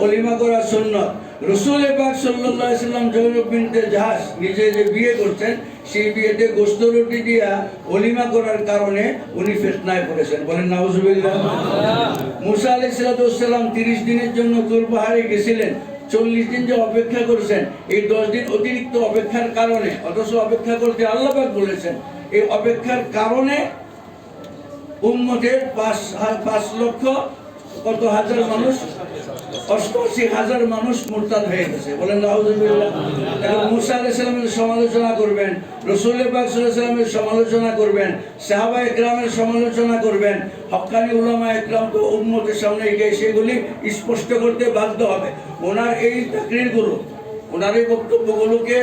অলিমা করা সুন্নাত। রাসূল পাক সাল্লাল্লাহু আলাইহি ওয়াসাল্লাম জয়নব বিনতে জাহাশ নিজে যে বিয়ে করতেন, সেই বিয়েতে গোশত রুটি দিয়া অলিমা করার কারণে উনি ফিতনায় পড়েছেন। বলেন নাউজুবিল্লাহ। মুসা আলাইহিস সালাম 30 দিনের জন্য তুর পাহাড়ে গেছিলেন। 40 দিন যে অপেক্ষা করেছেন, এই 10 দিন অতিরিক্ত অপেক্ষার কারণে, অথচ অপেক্ষা করতে আল্লাহ পাক বলেছেন, এই অপেক্ষার কারণে উম্মতের 5 লক্ষ কত হাজার মানুষ, 88,000 মানুষ মুরতাদ হয়ে গেছে। বলেন নাউজুবিল্লাহ। এখন মুসা আলাইহিস সালামের সমালোচনা করবেন, রাসূল পাক সাল্লাল্লাহু আলাইহি ওয়াসাল্লামের সমালোচনা করবেন, সাহাবায়ে কেরামের সমালোচনা করবেন, হক্কানি উলামায়ে কেরাম তো উম্মতের সামনে গিয়ে সেগুলি স্পষ্ট করতে বাধ্য হবে। ওনার এই তাকরীরগুলো, ওনার এই বক্তব্যগুলোকে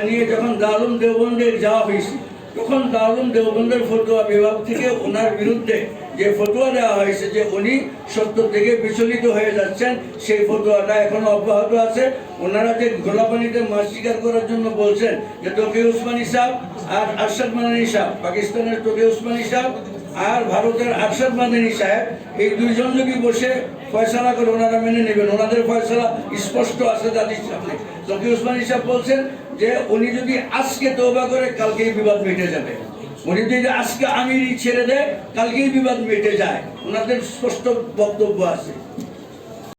নিয়ে যখন দারুল দেওবন্দে যাওয়া হয়েছে, তখন দারুল দেওবন্দের ফতোয়া বিভাগ থেকে ওনার বিরুদ্ধে যে ফতোয়া দেওয়া হয়েছে যে উনি সত্য থেকে বিচলিত হয়ে যাচ্ছেন, সেই ফতোয়াটা এখনো অব্যাহত আছে। ওনারা যে গোলাপানিতে মাছ শিকার করার জন্য বলছেন, যে তকি উসমানী সাহেব আর আরশাদ মাদানী সাহেব, পাকিস্তানের তকি উসমানী সাহেব আর ভারতের আরশাদ মাদানী সাহেব, এই দুইজন যদি বসে ফয়সালা করে ওনারা মেনে নেবেন। ওনাদের ফয়সালা স্পষ্ট আছে জাতির সামনে। তকি উসমানী সাহেব বলছেন যে উনি যদি আজকে তওবা করে কালকেই বিবাদ মিটে যাবে, উনি যদি আজকে আমিরি ছেড়ে দেয় কালকেই বিবাদ মিটে যায়। ওনাদের স্পষ্ট বক্তব্য আছে।